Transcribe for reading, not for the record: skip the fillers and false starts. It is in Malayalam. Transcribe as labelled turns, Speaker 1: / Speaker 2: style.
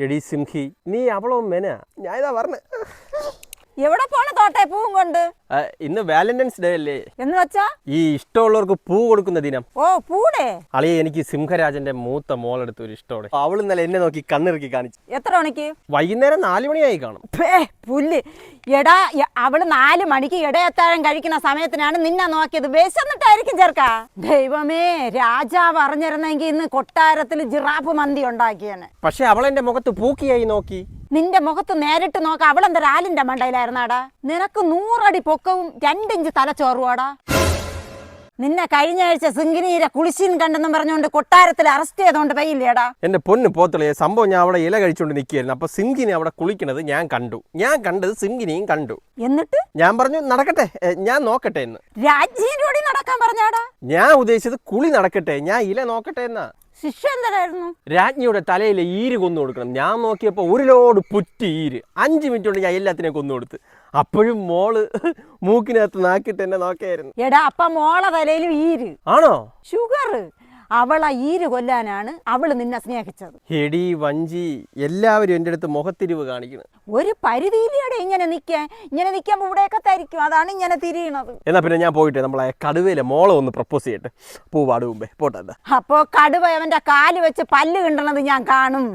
Speaker 1: എടി സിംഹി, നീ അവളോ മെന? ഞാൻ ഇതാ പറഞ്ഞ.
Speaker 2: എവിടെ പോണ തോട്ടെ പൂവും കൊണ്ട്?
Speaker 1: ഇന്ന് വാലന്റൈൻസ് ഡേ അല്ലേ?
Speaker 2: എന്ന് വെച്ചാ
Speaker 1: ഈ ഇഷ്ടമുള്ളവർക്ക് പൂ കൊടുക്കുന്ന ദിനം.
Speaker 2: ഓ പൂടെ.
Speaker 1: അളിയെ, എനിക്ക് സിംഹരാജന്റെ മൂത്ത മോളെടുത്ത് ഒരു ഇഷ്ടോടെ. അവൾ ഇന്നലെ എന്നെ നോക്കി കണ്ണിറുക്കി കാണിച്ചു.
Speaker 2: എത്ര മണിക്ക്?
Speaker 1: വൈകുന്നേരം 4 മണിയായി കാണും.
Speaker 2: പുല്ല്. എടാ, അവള് 4 മണിക്ക് ഇടയത്താഴം കഴിക്കുന്ന സമയത്തിനാണ് നിന്നെ നോക്കിയത്. വിശന്നിട്ടായിരിക്കും ചേർക്ക. ദൈവമേ, രാജാവ് അറിഞ്ഞിരുന്നെങ്കിൽ ഇന്ന് കൊട്ടാരത്തിൽ ജിറാഫ് മന്തി ഉണ്ടാക്കിയാണ്.
Speaker 1: പക്ഷെ അവൾ എന്റെ മുഖത്ത് പൂക്കിയായി നോക്കി.
Speaker 2: നിന്റെ മുഖത്ത് നേരിട്ട് നോക്ക. അവളെന്താ രാലിന്റെ മണ്ടയിലായിരുന്നാടാ? നിനക്ക് 100 അടി പൊക്കവും 2 ഇഞ്ച് തലച്ചോറുവാടാ. നിന്നെ കഴിഞ്ഞ ആഴ്ച സിംഗിനീരെ കുളിശീൻ കണ്ടെന്നും പറഞ്ഞുകൊണ്ട് കൊട്ടാരത്തിൽ അറസ്റ്റ് ചെയ്തോണ്ട് പോയില്ലേടാ?
Speaker 1: എന്റെ പൊന്ന് പോത്തളിയെ, സംഭവം ഞാൻ അവിടെ ഇല കഴിച്ചോണ്ട് നിൽക്കുകയായിരുന്നു. അപ്പൊ സിംഗിനെ അവിടെ കുളിക്കണത് ഞാൻ കണ്ടു. ഞാൻ കണ്ടത് സിംഗിനെയും കണ്ടു.
Speaker 2: എന്നിട്ട്
Speaker 1: ഞാൻ പറഞ്ഞു നടക്കട്ടെ, ഞാൻ നോക്കട്ടെ എന്ന്.
Speaker 2: രാജ്ഞിയോടി നടക്കാൻ പറഞ്ഞാടാ?
Speaker 1: ഞാൻ ഉദ്ദേശിച്ചത് കുളി നടക്കട്ടെ, ഞാൻ ഇല നോക്കട്ടെ എന്നാ.
Speaker 2: ശിക്ഷ എന്തായിരുന്നു?
Speaker 1: രാജ്ഞിയുടെ തലയിലെ ഈര് കൊന്നു കൊടുക്കണം. ഞാൻ നോക്കിയപ്പോൾ 1 ലോഡ് പുറ്റി ഈര്. 5 മിനിറ്റ് കൊണ്ട് ഞാൻ എല്ലാത്തിനെയും കൊന്നു കൊടുത്ത്. അപ്പോഴും മോള് മൂക്കിനകത്ത് നാക്കിട്ട് എന്നെ നോക്കിയായിരുന്നു.
Speaker 2: എടാ, അപ്പ മോളെ തലയിലും ഈര്
Speaker 1: ആണോ?
Speaker 2: ഷുഗർ. അവളെ ഈര് കൊല്ലാനാണ് അവള് നിന്നെ സ്നേഹിച്ചത്.
Speaker 1: എടി വഞ്ചി, എല്ലാവരും എൻ്റെ അടുത്ത് മുഖത്തിരിവ് കാണിക്കണം.
Speaker 2: ഒരു പരിധിയിലൂടെ ഇങ്ങനെ നിൽക്കാൻ ഇവിടെയൊക്കെ തരിക്കും. അതാണ് ഇങ്ങനെ തിരിയണത്.
Speaker 1: എന്നാ പിന്നെ ഞാൻ പോയിട്ട് നമ്മളെ കടുവയിലെ മോളെ ഒന്ന് പ്രപ്പോസ് ചെയ്യട്ടെ. പൂവാട് മുമ്പേ പോട്ടെ.
Speaker 2: അപ്പോ കടുവ അവന്റെ കാല് വെച്ച് പല്ല് കിണ്ടണത് ഞാൻ കാണും.